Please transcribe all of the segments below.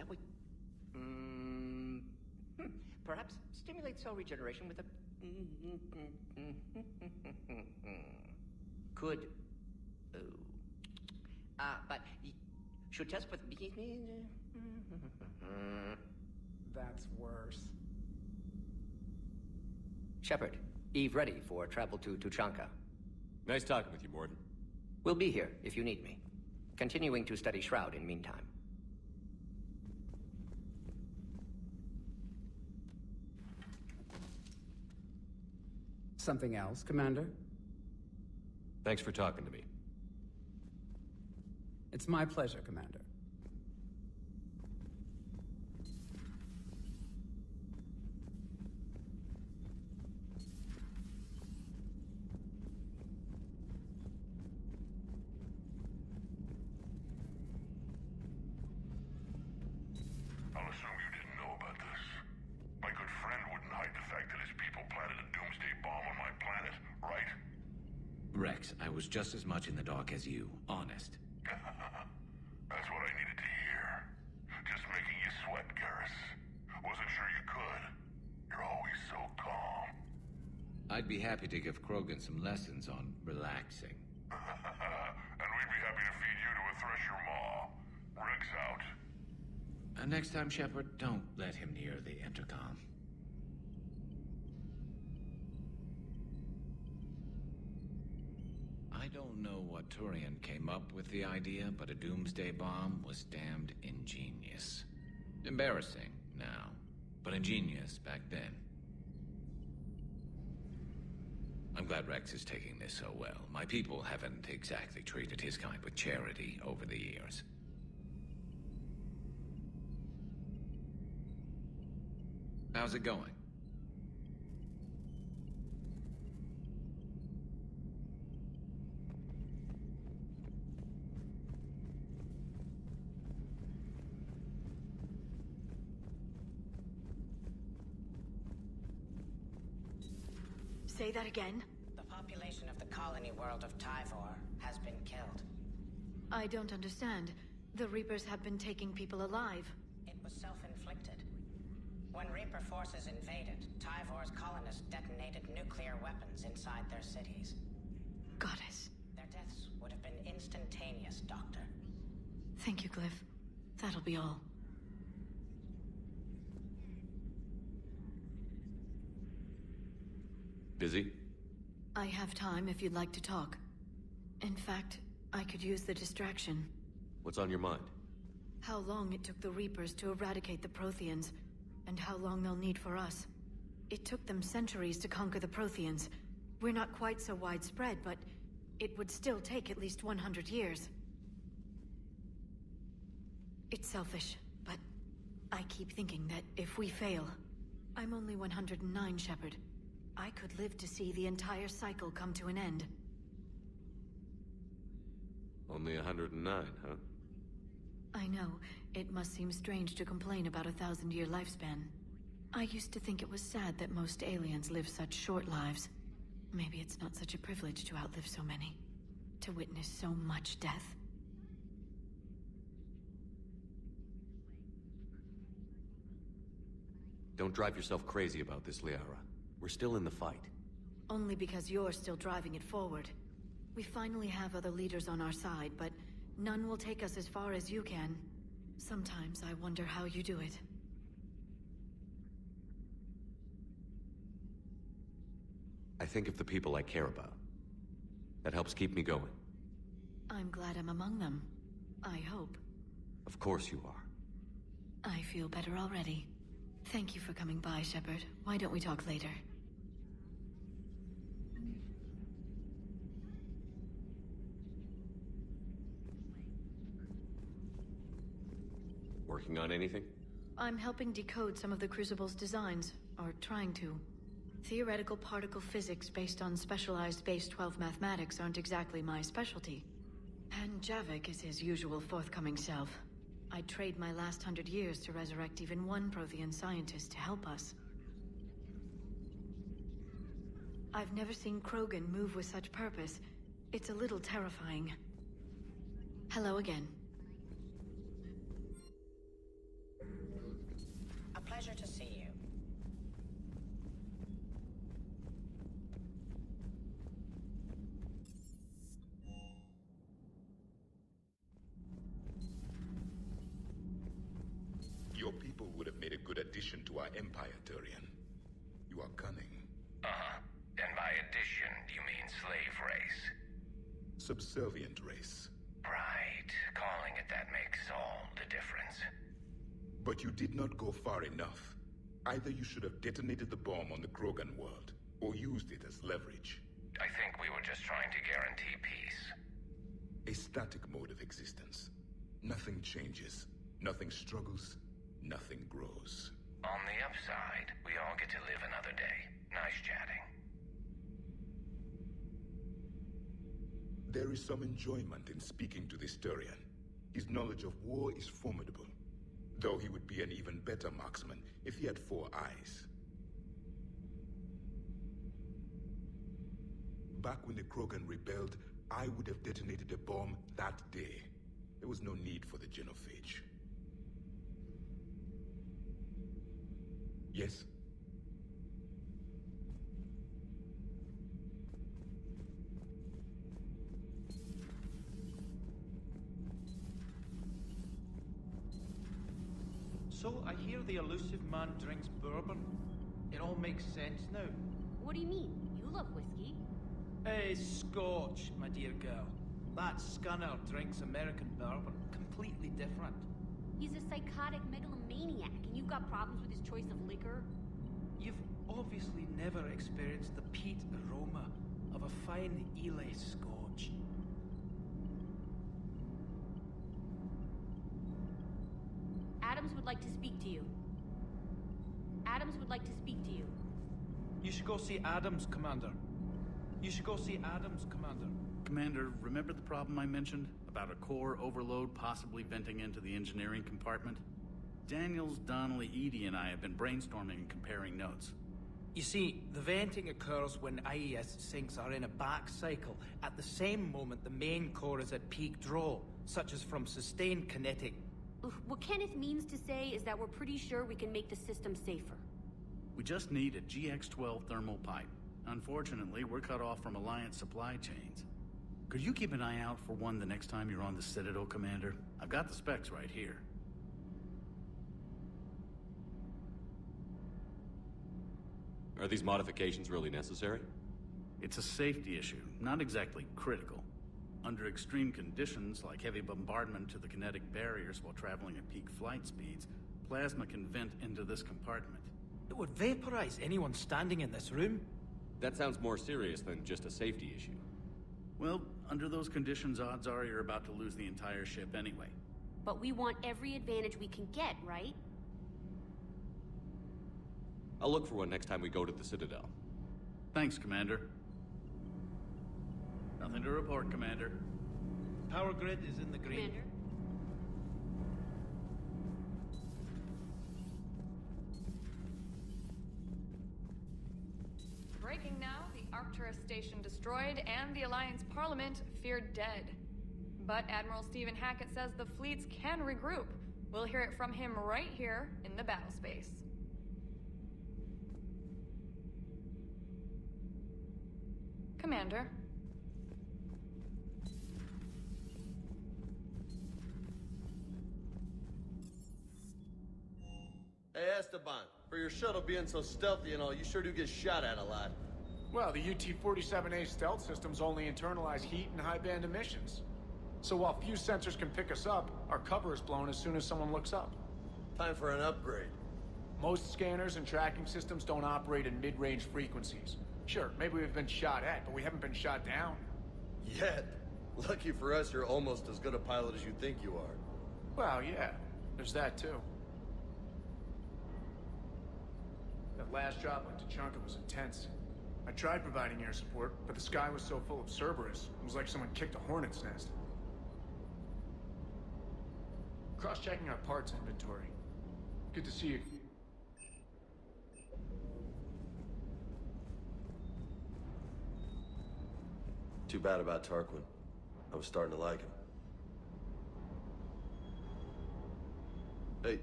we... Perhaps stimulate cell regeneration with a... Could... but... Should test with... That's worse. Shepard, Eve ready for travel to Tuchanka. Nice talking with you, Morden. We'll be here if you need me. Continuing to study Shroud in meantime. Something else, Commander? Thanks for talking to me. It's my pleasure, Commander. I'll assume you didn't know about this. My good friend wouldn't hide the fact that his people planted a doomsday bomb on my planet, right? Rex, I was just as much in the dark as you, honest. That's what I needed to hear. Just making you sweat, Garrus. Wasn't sure you could. You're always so calm. I'd be happy to give Krogan some lessons on relaxing. And we'd be happy to feed you to a Thresher maw. Rex out. Next time, Shepard, don't let him near the intercom. I don't know what Turian came up with the idea, but a doomsday bomb was damned ingenious. Embarrassing now, but ingenious back then. I'm glad Rex is taking this so well. My people haven't exactly treated his kind with charity over the years. How's it going? Say that again? The population of the colony world of Tyvor has been killed. I don't understand. The Reapers have been taking people alive. It was self-inflicted. When Reaper forces invaded, Tyvor's colonists detonated nuclear weapons inside their cities. Goddess. Their deaths would have been instantaneous, Doctor. Thank you, Glyph. That'll be all. Busy? I have time if you'd like to talk. In fact, I could use the distraction. What's on your mind? How long it took the Reapers to eradicate the Protheans, and how long they'll need for us. It took them centuries to conquer the Protheans. We're not quite so widespread, but it would still take at least 100 years. It's selfish, but I keep thinking that if we fail... I'm only 109, Shepard. I could live to see the entire cycle come to an end. Only 109, huh? I know. It must seem strange to complain about a 1,000-year lifespan. I used to think it was sad that most aliens live such short lives. Maybe it's not such a privilege to outlive so many. To witness so much death. Don't drive yourself crazy about this, Liara. We're still in the fight. Only because you're still driving it forward. We finally have other leaders on our side, but none will take us as far as you can. Sometimes I wonder how you do it. I think of the people I care about. That helps keep me going. I'm glad I'm among them. I hope. Of course you are. I feel better already. Thank you for coming by, Shepard. Why don't we talk later? Working on anything? I'm helping decode some of the Crucible's designs, or trying to. Theoretical particle physics based on specialized base 12 mathematics aren't exactly my specialty. And Javik is his usual forthcoming self. I'd trade my last 100 years to resurrect even one Prothean scientist to help us. I've never seen Krogan move with such purpose. It's a little terrifying. Hello again. addition to our empire, Turian. You are cunning. Uh-huh. And by addition, you mean slave race? Subservient race. Right. Calling it that makes all the difference. But you did not go far enough. Either you should have detonated the bomb on the Krogan world, or used it as leverage. I think we were just trying to guarantee peace. A static mode of existence. Nothing changes, nothing struggles, nothing grows. On the upside, we all get to live another day. Nice chatting. There is some enjoyment in speaking to this Turian. His knowledge of war is formidable, though he would be an even better marksman if he had 4 eyes. Back when the Krogan rebelled, I would have detonated a bomb that day. There was no need for the genophage. Yes? So, I hear the elusive man drinks bourbon. It all makes sense now. What do you mean? You love whiskey. Hey, Scotch, my dear girl. That Scunner drinks American bourbon. Completely different. He's a psychotic megalomaniac, and you've got problems with his choice of liquor? You've obviously never experienced the peat aroma of a fine Ely Scotch. Adams would like to speak to you. Adams would like to speak to you. You should go see Adams, Commander. You should go see Adams, Commander. Commander, remember the problem I mentioned? About a core overload possibly venting into the engineering compartment? Daniels, Donnelly, Edie, and I have been brainstorming and comparing notes. You see, the venting occurs when IES sinks are in a back cycle. At the same moment, the main core is at peak draw, such as from sustained kinetic. What Kenneth means to say is that we're pretty sure we can make the system safer. We just need a GX-12 thermal pipe. Unfortunately, we're cut off from Alliance supply chains. Could you keep an eye out for one the next time you're on the Citadel, Commander? I've got the specs right here. Are these modifications really necessary? It's a safety issue, not exactly critical. Under extreme conditions, like heavy bombardment to the kinetic barriers while traveling at peak flight speeds, plasma can vent into this compartment. It would vaporize anyone standing in this room. That sounds more serious than just a safety issue. Well, under those conditions, odds are you're about to lose the entire ship anyway. But we want every advantage we can get, right? I'll look for one next time we go to the Citadel. Thanks, Commander. Nothing to report, Commander. Power grid is in the green. Commander? Breaking now, the Arcturus station destroyed and the Alliance Parliament feared dead. But Admiral Stephen Hackett says the fleets can regroup. We'll hear it from him right here in the battle space. Commander. Hey, Esteban, for your shuttle being so stealthy and all, you sure do get shot at a lot. Well, the UT-47A stealth systems only internalize heat and high-band emissions. So while few sensors can pick us up, our cover is blown as soon as someone looks up. Time for an upgrade. Most scanners and tracking systems don't operate in mid-range frequencies. Sure, maybe we've been shot at, but we haven't been shot down. Yet. Lucky for us, you're almost as good a pilot as you think you are. Well, yeah. There's that, too. That last drop on Tuchanka was intense. I tried providing air support, but the sky was so full of Cerberus, it was like someone kicked a hornet's nest. Cross-checking our parts inventory. Good to see you. Too bad about Tarquin. I was starting to like him. Hey.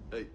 Hey.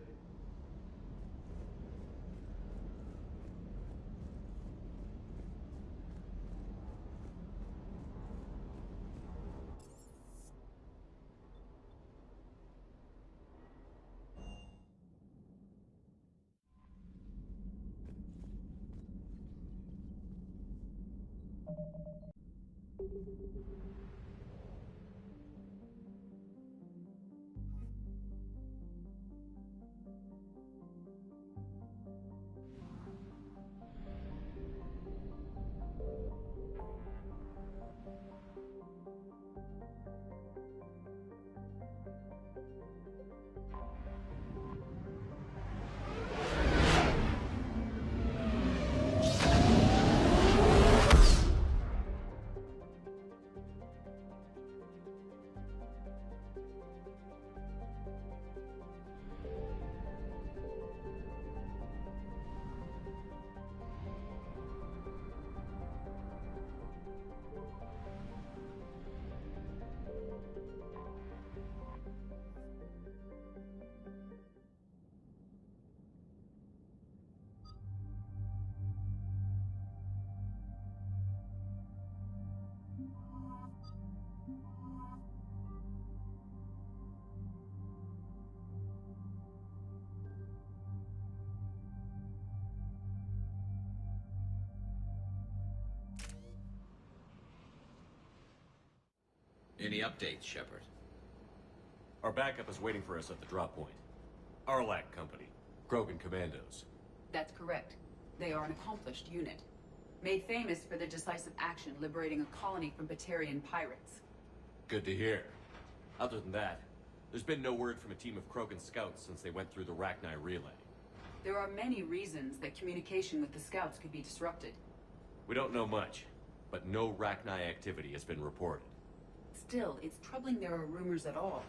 Any updates, Shepard? Our backup is waiting for us at the drop point. Arlac Company. Krogan Commandos. That's correct. They are an accomplished unit. Made famous for their decisive action liberating a colony from Batarian pirates. Good to hear. Other than that, there's been no word from a team of Krogan scouts since they went through the Rachni relay. There are many reasons that communication with the scouts could be disrupted. We don't know much, but no Rachni activity has been reported. Still, it's troubling there are rumors at all.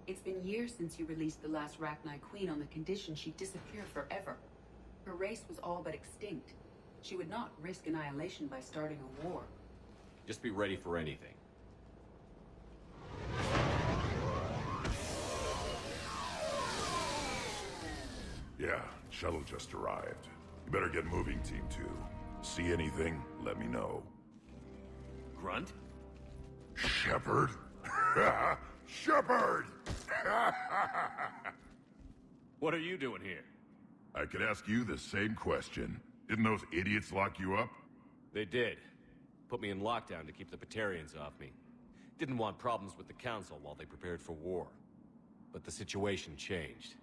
It's been years since you released the last Rachni Queen on the condition she'd disappear forever. Her race was all but extinct. She would not risk annihilation by starting a war. Just be ready for anything. Yeah, shuttle just arrived. You better get moving, Team 2. See anything, let me know. Grunt? Shepard? Shepard! What are you doing here? I could ask you the same question. Didn't those idiots lock you up? They did. Put me in lockdown to keep the Batarians off me. Didn't want problems with the Council while they prepared for war. But the situation changed.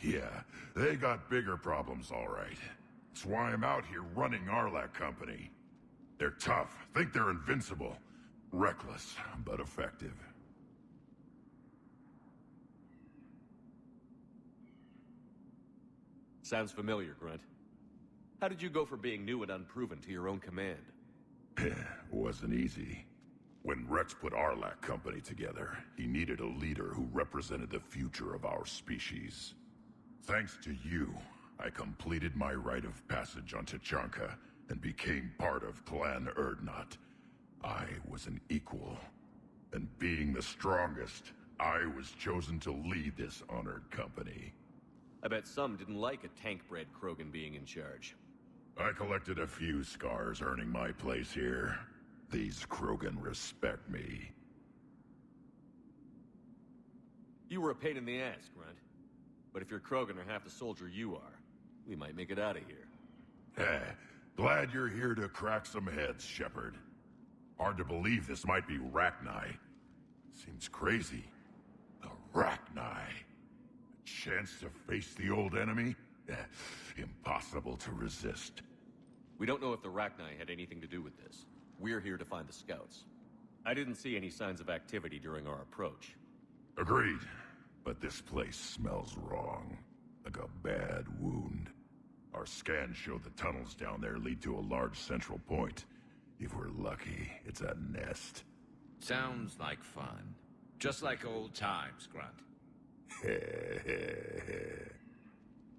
Yeah, they got bigger problems, all right. That's why I'm out here running Arlac Company. They're tough, think they're invincible. Reckless, but effective. Sounds familiar, Grunt. How did you go from being new and unproven to your own command? Wasn't easy. When Rex put Arlac Company together, he needed a leader who represented the future of our species. Thanks to you, I completed my rite of passage on Tachanka and became part of Clan Erdnot. I was an equal, and being the strongest, I was chosen to lead this honored company. I bet some didn't like a tank-bred Krogan being in charge. I collected a few scars earning my place here. These Krogan respect me. You were a pain in the ass, Grunt. But if you're Krogan or half the soldier you are, we might make it out of here. Glad you're here to crack some heads, Shepard. Hard to believe this might be Rachni. Seems crazy. The Rachni. A chance to face the old enemy? Impossible to resist. We don't know if the Rachni had anything to do with this. We're here to find the scouts. I didn't see any signs of activity during our approach. Agreed. But this place smells wrong. Like a bad wound. Our scans show the tunnels down there lead to a large central point. If we're lucky, it's a nest. Sounds like fun. Just like old times, Grunt.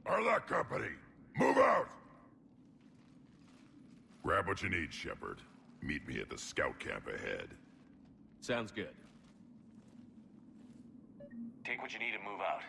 Arlac Company, move out! Grab what you need, Shepard. Meet me at the scout camp ahead. Sounds good. Take what you need and move out.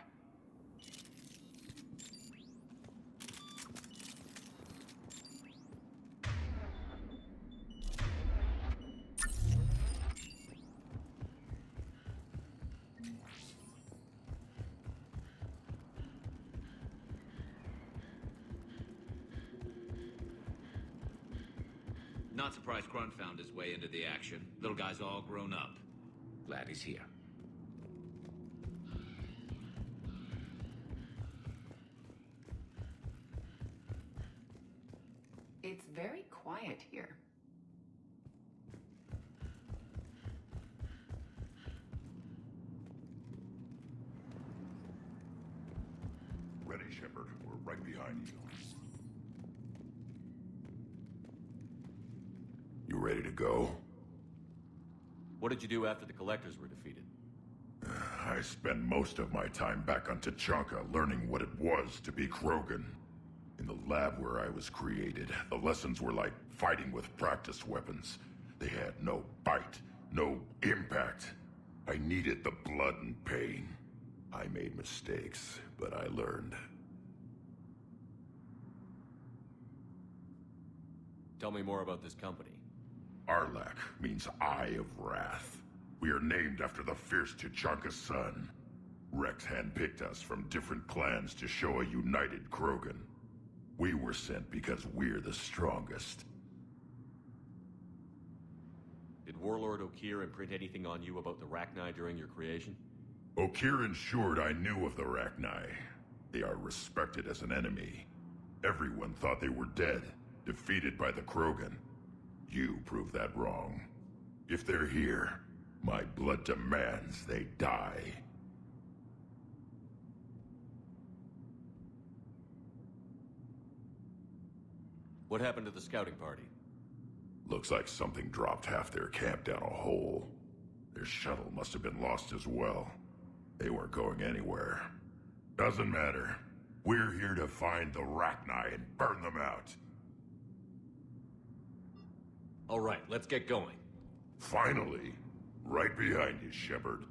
Not surprised Grunt found his way into the action. Little guy's all grown up. Glad he's here. It's very quiet here. Ready, Shepard. We're right behind you. You ready to go? What did you do after the Collectors were defeated? I spent most of my time back on Tachanka learning what it was to be Krogan. In the lab where I was created, the lessons were like fighting with practice weapons. They had no bite, no impact. I needed the blood and pain. I made mistakes, but I learned. Tell me more about this company. Arlak means Eye of Wrath. We are named after the fierce Tachanka's son. Rex handpicked us from different clans to show a united Krogan. We were sent because we're the strongest. Did Warlord Okeer imprint anything on you about the Rachni during your creation? Okeer ensured I knew of the Rachni. They are respected as an enemy. Everyone thought they were dead, defeated by the Krogan. You proved that wrong. If they're here, my blood demands they die. What happened to the scouting party? Looks like something dropped half their camp down a hole. Their shuttle must have been lost as well. They weren't going anywhere. Doesn't matter. We're here to find the Rachni and burn them out. All right, let's get going. Finally. Right behind you, Shepard.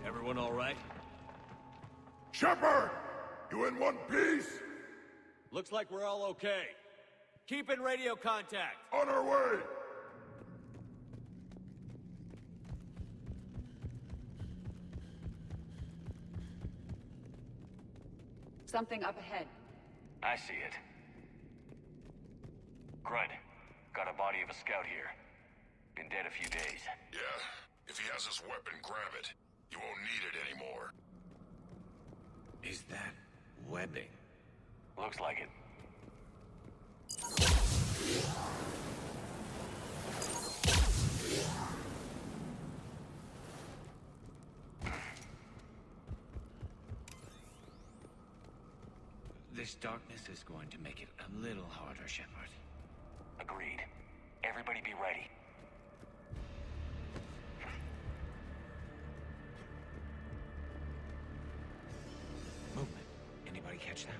Everyone all right? Shepard! You in one piece? Looks like we're all okay. Keep in radio contact. On our way! Something up ahead. I see it. Grunt, got a body of a scout here. Been dead a few days. Yeah, if he has his weapon, grab it. You won't need it anymore. Is that webbing? Looks like it. This darkness is going to make it a little harder, Shepard. Agreed. Everybody be ready. Movement. Anybody catch that?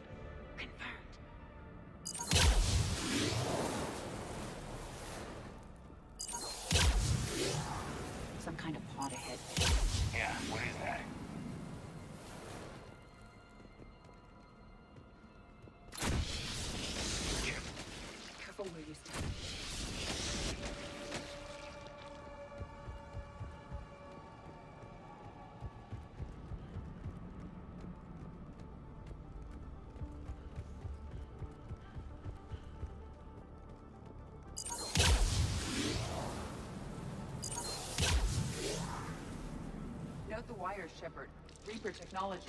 Some kind of pod ahead. Yeah, what is that? Careful where you stand. Note the wires, Shepard. Reaper technology.